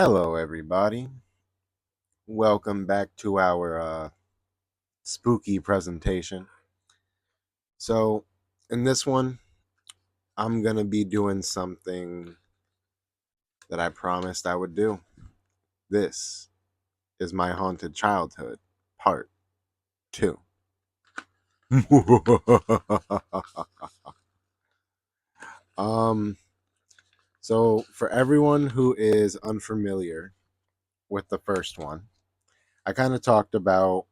Hello, everybody. Welcome back to our spooky presentation. So, in this one, I'm going to be doing something that I promised I would do. This is my haunted childhood, part 2. um, so, for everyone who is unfamiliar with the first one, I kind of talked about,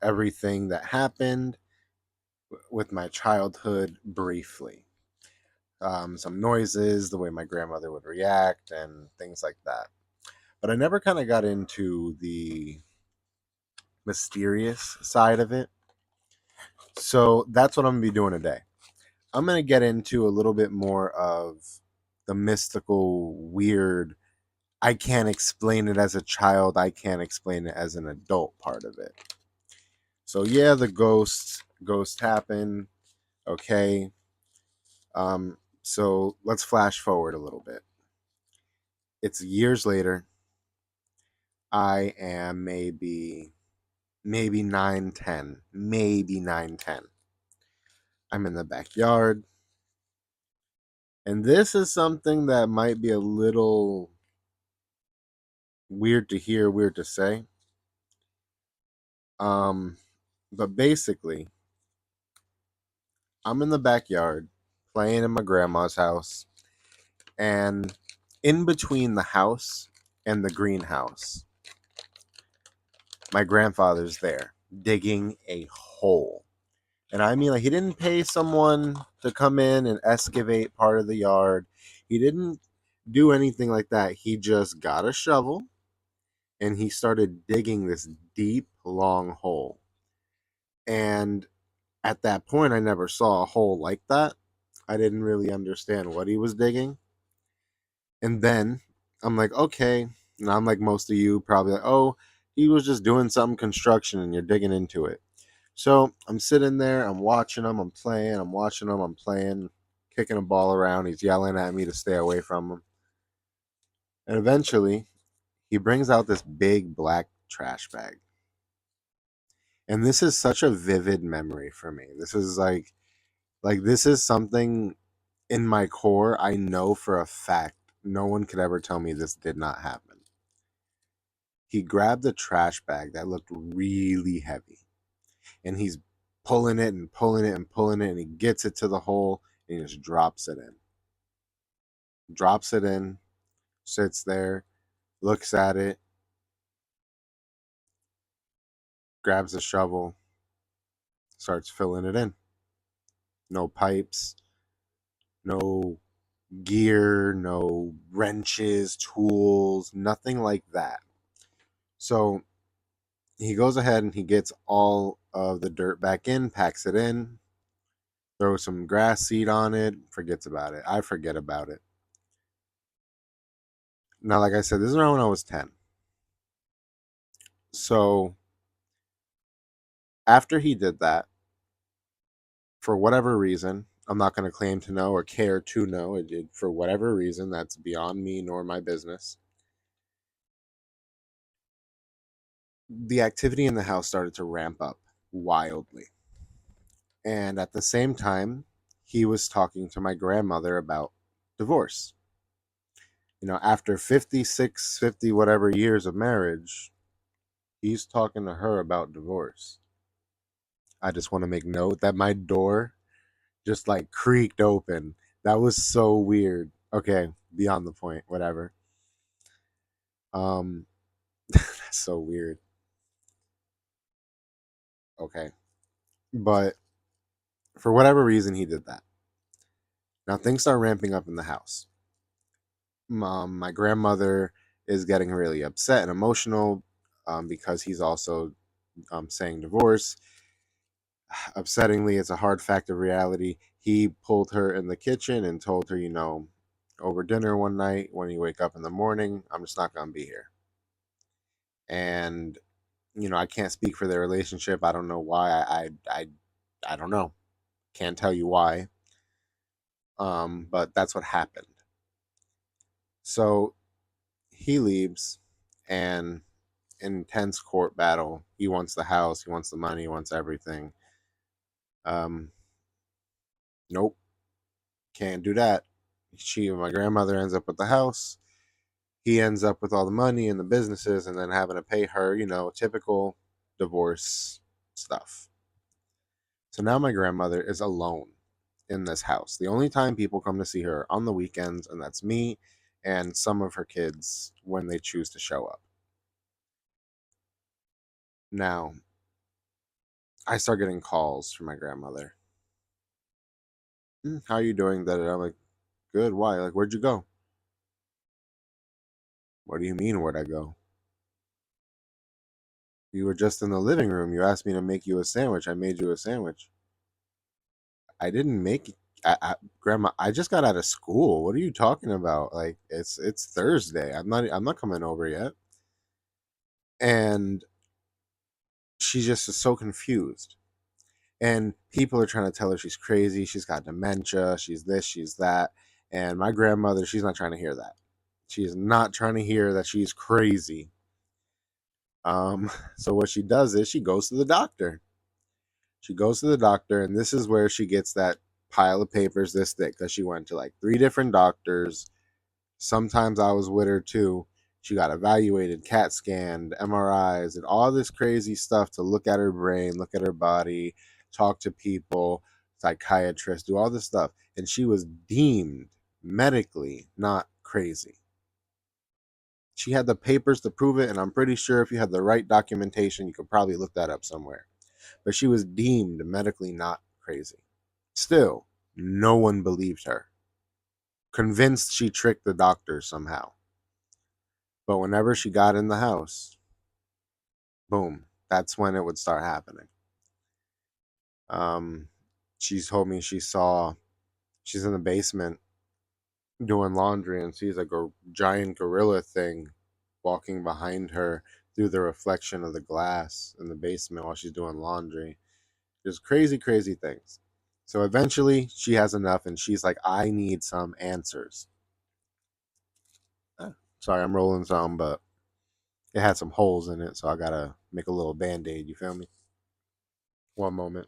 everything that happened with my childhood briefly. Some noises, the way my grandmother would react, and things like that. But I never kind of got into the mysterious side of it. So that's what I'm going to be doing today. I'm going to get into a little bit more of the mystical, weird, I can't explain it as a child, I can't explain it as an adult part of it. So yeah, the ghosts happen. Okay. So let's flash forward a little bit. It's years later. I am maybe 9, 10, maybe 9, 10. I'm in the backyard. And this is something that might be a little weird to hear, weird to say. Um, but basically, I'm in the backyard playing in my grandma's house, and in between the house and the greenhouse, my grandfather's there digging a hole. And I mean, like, he didn't pay someone to come in and excavate part of the yard. He didn't do anything like that. He just got a shovel and he started digging this deep, long hole. And at that point, I never saw a hole like that. I didn't really understand what he was digging. And then I'm like, okay. And I'm like most of you, probably like, oh, he was just doing some construction and you're digging into it. So I'm sitting there, I'm watching him, I'm playing, I'm watching him, I'm playing, kicking a ball around. He's yelling at me to stay away from him. And eventually, he brings out this big black trash bag. And this is such a vivid memory for me. This is like this is something in my core I know for a fact no one could ever tell me this did not happen. He grabbed a trash bag that looked really heavy and he's pulling it and pulling it and pulling it and he gets it to the hole and he just drops it in. Drops it in, sits there, looks at it, grabs a shovel, starts filling it in. No pipes, no gear, no wrenches, tools, nothing like that. So he goes ahead and he gets all of the dirt back in, packs it in, throws some grass seed on it, forgets about it. I forget about it. Now, like I said, this is around when I was 10. So after he did that, for whatever reason, I'm not going to claim to know or care to know. It did for whatever reason that's beyond me nor my business. The activity in the house started to ramp up wildly. And at the same time, he was talking to my grandmother about divorce. After 56, 50 whatever years of marriage, he's talking to her about divorce. I just want to make note that my door just like creaked open. That was so weird. Okay, beyond the point, whatever. Um that's so weird. Okay. But for whatever reason he did that. Now things start ramping up in the house. My grandmother is getting really upset and emotional because he's also saying divorce. Upsettingly, it's a hard fact of reality. He pulled her in the kitchen and told her, over dinner one night when you wake up in the morning, I'm just not going to be here. And I can't speak for their relationship. I don't know why. I don't know. Can't tell you why. But that's what happened. So he leaves, and intense court battle. He wants the house, he wants the money, he wants everything. Um, nope, can't do that. My grandmother ends up with the house. He ends up with all the money and the businesses, and then having to pay her, typical divorce stuff. So now my grandmother is alone in this house. The only time people come to see her on the weekends, and that's me and some of her kids when they choose to show up. Now, I start getting calls from my grandmother. How are you doing? That I'm like, good. Why? Like, where'd you go? What do you mean, where'd I go? You were just in the living room. You asked me to make you a sandwich. I made you a sandwich. I didn't make it. Grandma, I just got out of school. What are you talking about? Like, it's Thursday. I'm not coming over yet. And she just is so confused. And people are trying to tell her she's crazy. She's got dementia. She's this. She's that. And my grandmother, she's not trying to hear that. She is not trying to hear that she's crazy. So what she does is she goes to the doctor. She goes to the doctor, and this is where she gets that pile of papers this thick because she went to like 3 different doctors. Sometimes I was with her too. She got evaluated, CAT scanned, MRIs, and all this crazy stuff to look at her brain, look at her body, talk to people, psychiatrists, do all this stuff. And she was deemed medically not crazy. She had the papers to prove it, and I'm pretty sure if you had the right documentation, you could probably look that up somewhere. But she was deemed medically not crazy. Still, no one believed her, convinced she tricked the doctor somehow. But whenever she got in the house, boom, that's when it would start happening. Um, she told me she's in the basement doing laundry and sees like a giant gorilla thing walking behind her through the reflection of the glass in the basement while she's doing laundry. Just crazy, crazy things. So eventually she has enough and she's like, I need some answers. Sorry, I'm rolling some, but it had some holes in it, so I gotta make a little band aid. You feel me? One moment.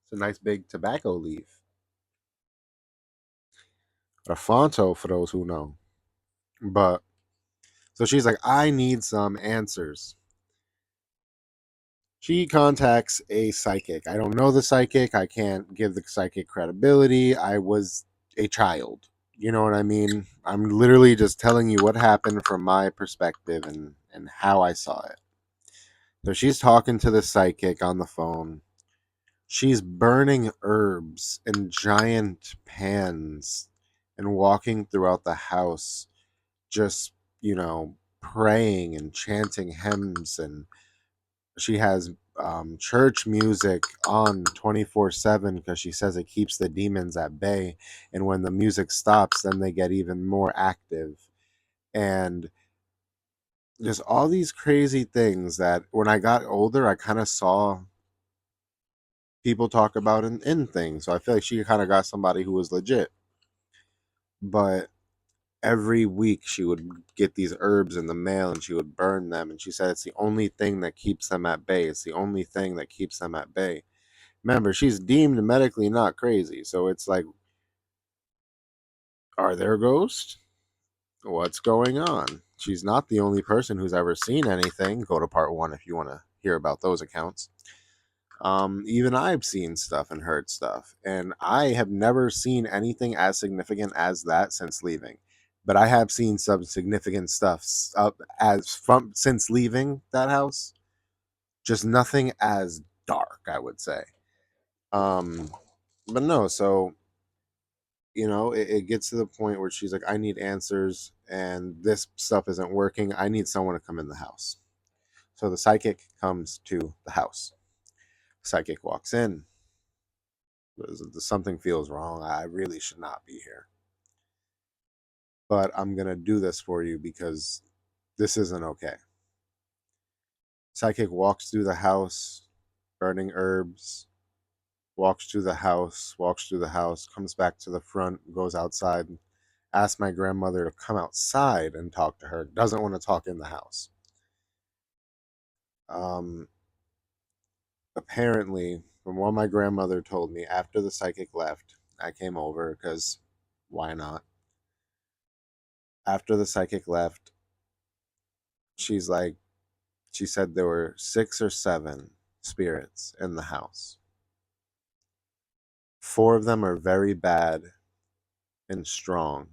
It's a nice big tobacco leaf. A Fonto, for those who know. But so she's like, I need some answers. She contacts a psychic. I don't know the psychic. I can't give the psychic credibility. I was a child. You know what I mean? I'm literally just telling you what happened from my perspective and how I saw it. So she's talking to the psychic on the phone. She's burning herbs in giant pans and walking throughout the house, just, praying and chanting hymns. And she has church music on 24/7 because she says it keeps the demons at bay. And when the music stops, then they get even more active. And just all these crazy things that when I got older, I kind of saw people talk about in things. So I feel like she kind of got somebody who was legit. But every week she would get these herbs in the mail and she would burn them. And she said it's the only thing that keeps them at bay. It's the only thing that keeps them at bay. Remember, she's deemed medically not crazy. So it's like, are there ghosts? What's going on? She's not the only person who's ever seen anything. Go to part 1 if you want to hear about those accounts. Even I've seen stuff and heard stuff, and I have never seen anything as significant as that since leaving. But I have seen some significant stuff as from since leaving that house. Just nothing as dark, I would say. Um, but no, so it gets to the point where she's like, I need answers, and this stuff isn't working. I need someone to come in the house. So the psychic comes to the house. Psychic walks in. Something feels wrong. I really should not be here. But I'm going to do this for you because This isn't okay. Psychic walks through the house, burning herbs, walks through the house, comes back to the front, goes outside, asks my grandmother to come outside and talk to her. Doesn't want to talk in the house. Um, Apparently, from what my grandmother told me, after the psychic left, I came over because why not? After the psychic left, she's like, she said there were 6 or 7 spirits in the house. 4 of them are very bad and strong,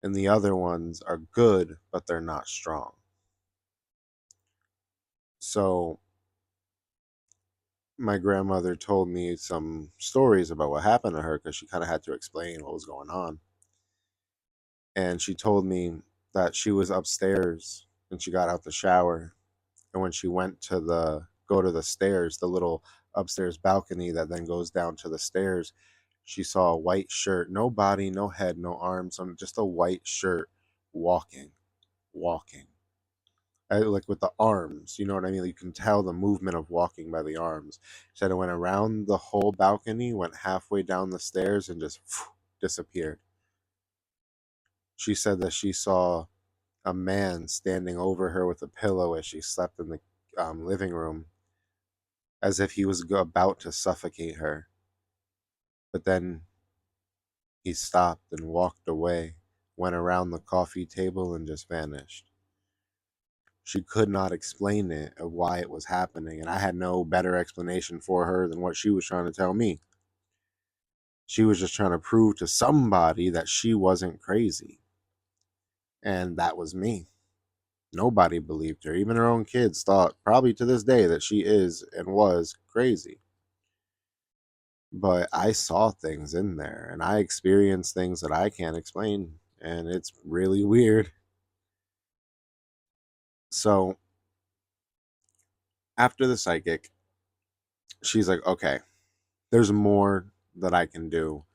and the other ones are good, but they're not strong. So my grandmother told me some stories about what happened to her because she kind of had to explain what was going on. And she told me that she was upstairs and she got out the shower. And when she went to go to the stairs, the little upstairs balcony that then goes down to the stairs, she saw a white shirt, no body, no head, no arms, just a white shirt walking, walking. Like with the arms, you know what I mean? You can tell the movement of walking by the arms. She said it went around the whole balcony, went halfway down the stairs, and just disappeared. She said that she saw a man standing over her with a pillow as she slept in the living room, as if he was about to suffocate her. But then he stopped and walked away, went around the coffee table, and just vanished. She could not explain it of why it was happening, and I had no better explanation for her than what she was trying to tell me. She was just trying to prove to somebody that she wasn't crazy, and that was me. Nobody believed her. Even her own kids thought, probably to this day, that she is and was crazy. But I saw things in there, and I experienced things that I can't explain, and it's really weird. So after the psychic, she's like, okay, there's more that I can do.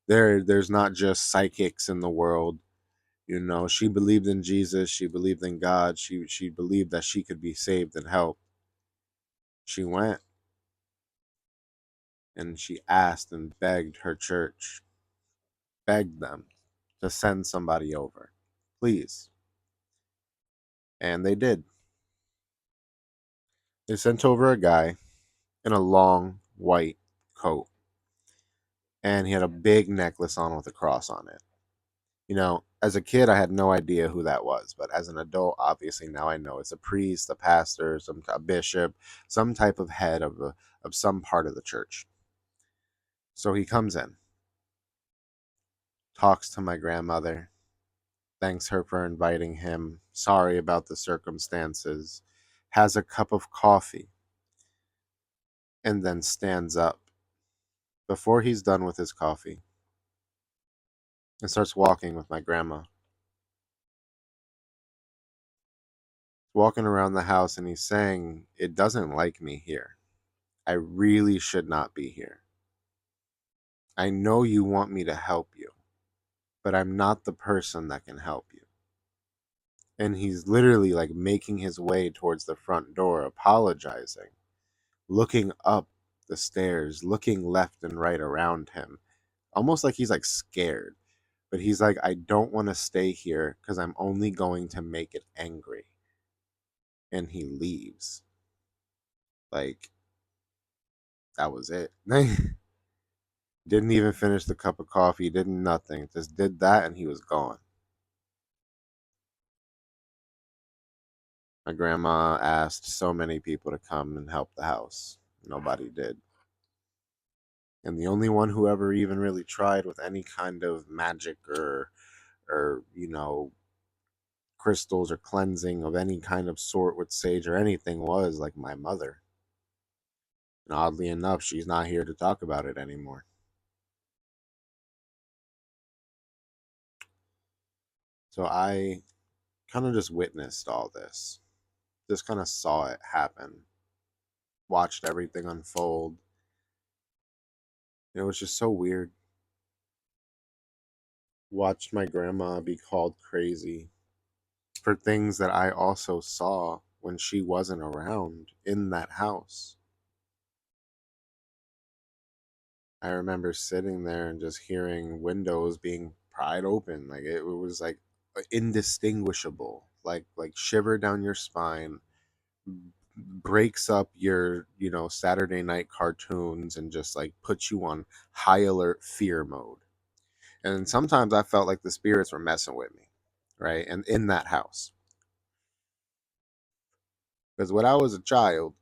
There's not just psychics in the world. You know, she believed in Jesus, she believed in God, she believed that she could be saved and helped. She went and she asked and begged her church, begged them to send somebody over. Please. And they did. They sent over a guy in a long white coat, and he had a big necklace on with a cross on it. You know, as a kid, I had no idea who that was, but as an adult, obviously now I know it's a priest, a pastor, a bishop, some type of head of some part of the church. So he comes in, talks to my grandmother, thanks her for inviting him, sorry about the circumstances, has a cup of coffee, and then stands up before he's done with his coffee and starts walking with my grandma. Walking around the house and he's saying, it doesn't like me here. I really should not be here. I know you want me to help you, but I'm not the person that can help you. And he's literally like making his way towards the front door, apologizing, looking up the stairs, looking left and right around him, almost like he's like scared. But he's like, I don't want to stay here because I'm only going to make it angry. And he leaves. Like, that was it. Didn't even finish the cup of coffee, didn't nothing. Just did that and he was gone. My grandma asked so many people to come and help the house. Nobody did. And the only one who ever even really tried with any kind of magic or crystals or cleansing of any kind of sort with sage or anything was like my mother. And oddly enough, she's not here to talk about it anymore. So I kind of just witnessed all this. Just kind of saw it happen. Watched everything unfold. It was just so weird. Watched my grandma be called crazy. for things that I also saw when she wasn't around in that house. I remember sitting there and just hearing windows being pried open. Like it was like indistinguishable. Like shiver down your spine, breaks up your, Saturday night cartoons and just like puts you on high alert fear mode. And sometimes I felt like the spirits were messing with me, right? And in that house. Because when I was a child,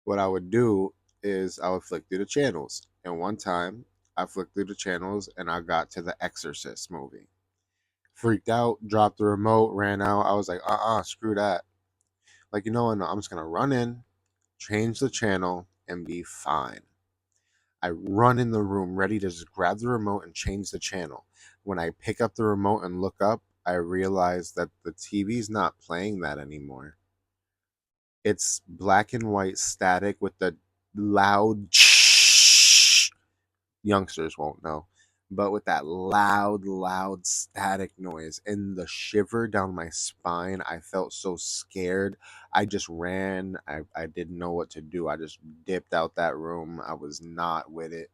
what I would do is I would flick through the channels. And one time I flicked through the channels and I got to the Exorcist movie. Freaked out, dropped the remote, ran out. I was like, screw that. Like, what? No, I'm just going to run in, change the channel, and be fine. I run in the room ready to just grab the remote and change the channel. When I pick up the remote and look up, I realize that the TV's not playing that anymore. It's black and white static with the loud youngsters won't know, but with that loud static noise and the shiver down my spine. I felt so scared. I just ran. I didn't know what to do. I just dipped out that room. I was not with it.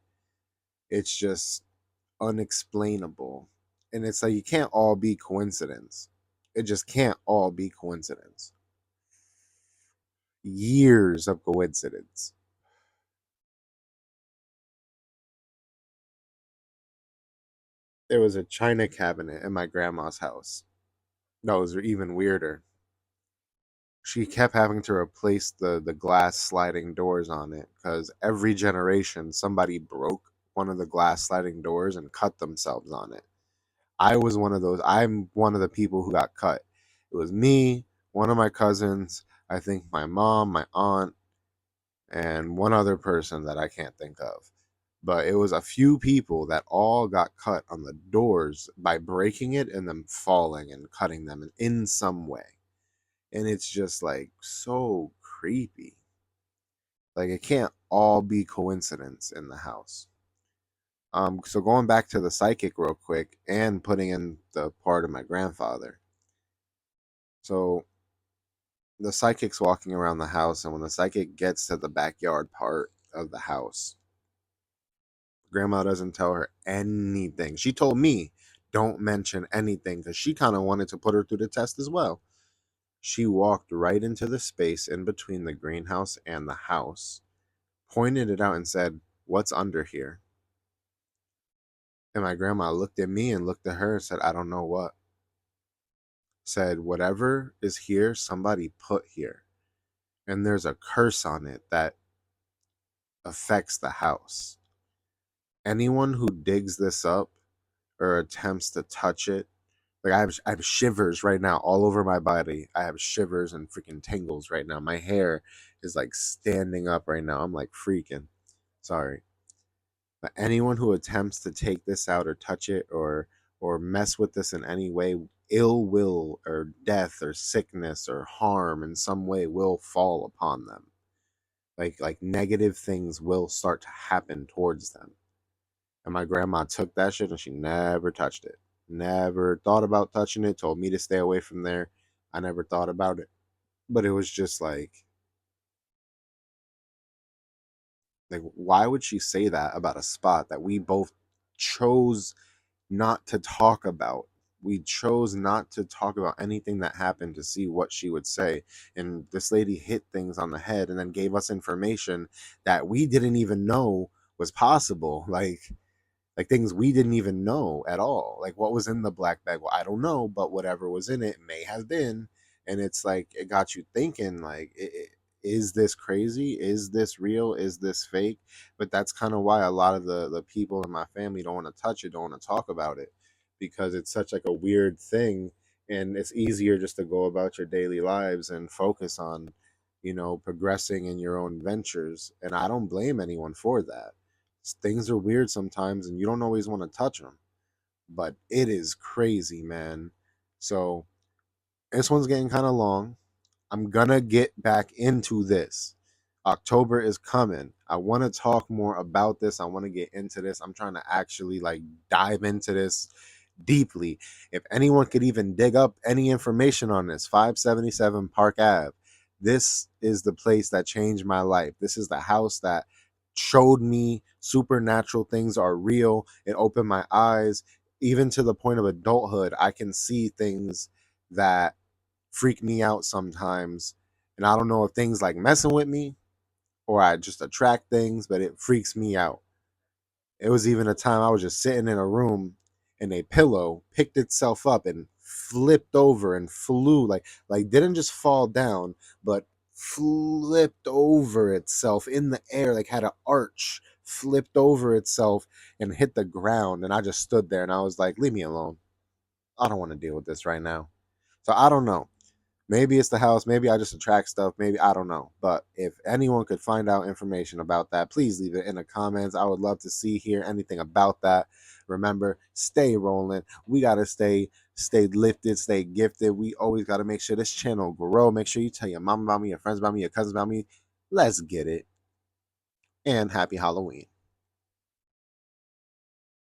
It's just unexplainable. And it's like you can't all be coincidence. It just can't all be coincidence. Years of coincidence. There was a china cabinet in my grandma's house. That was even weirder. She kept having to replace the glass sliding doors on it because every generation somebody broke one of the glass sliding doors and cut themselves on it. I was one of those. I'm one of the people who got cut. It was me, one of my cousins, I think my mom, my aunt, and one other person that I can't think of. But it was a few people that all got cut on the doors by breaking it and them falling and cutting them in some way. And it's just like so creepy. Like it can't all be coincidence in the house. So going back to the psychic real quick and putting in the part of my grandfather. So the psychic's walking around the house, and when the psychic gets to the backyard part of the house, grandma doesn't tell her anything. She told me, don't mention anything, because she kind of wanted to put her through the test as well. She walked right into the space in between the greenhouse and the house, pointed it out, and said, "What's under here?" And my grandma looked at me and looked at her and said, "I don't know what." Said, "Whatever is here, somebody put here. And there's a curse on it that affects the house. Anyone who digs this up or attempts to touch it," like I have shivers right now all over my body. I have shivers and freaking tingles right now. My hair is like standing up right now. I'm like freaking. Sorry. But anyone who attempts to take this out or touch it or mess with this in any way, ill will or death or sickness or harm in some way will fall upon them. Like negative things will start to happen towards them. And my grandma took that shit and she never touched it. Never thought about touching it, told me to stay away from there. I never thought about it. But it was just like why would she say that about a spot that we both chose not to talk about? We chose not to talk about anything that happened to see what she would say. And this lady hit things on the head and then gave us information that we didn't even know was possible. Like things we didn't even know at all. Like what was in the black bag? Well, I don't know, but whatever was in it may have been. And it's like it got you thinking, like, is this crazy? Is this real? Is this fake? But that's kind of why a lot of the people in my family don't want to touch it, don't want to talk about it, because it's such like a weird thing, and it's easier just to go about your daily lives and focus on, progressing in your own ventures. And I don't blame anyone for that. Things are weird sometimes and you don't always want to touch them, but it is crazy, man. So this one's getting kind of long. I'm gonna get back into this. October is coming. I want to talk more about this. I want to get into this. I'm trying to actually like dive into this deeply. If anyone could even dig up any information on this, 577 Park Ave, this is the place that changed my life. This is the house that showed me supernatural things are real. It opened my eyes. Even to the point of adulthood, I can see things that freak me out sometimes. And I don't know if things like messing with me or I just attract things, but it freaks me out. It was even a time I was just sitting in a room and a pillow picked itself up and flipped over and flew like didn't just fall down, but flipped over itself in the air, like had an arch, flipped over itself and hit the ground. And I just stood there and I was like, leave me alone. I don't want to deal with this right now. So I don't know. Maybe it's the house. Maybe I just attract stuff. Maybe I don't know. But if anyone could find out information about that, please leave it in the comments. I would love to hear anything about that. Remember, stay rolling. We gotta stay lifted, stay gifted. We always gotta make sure this channel grow. Make sure you tell your mom about me, your friends about me, your cousins about me. Let's get it. And happy Halloween.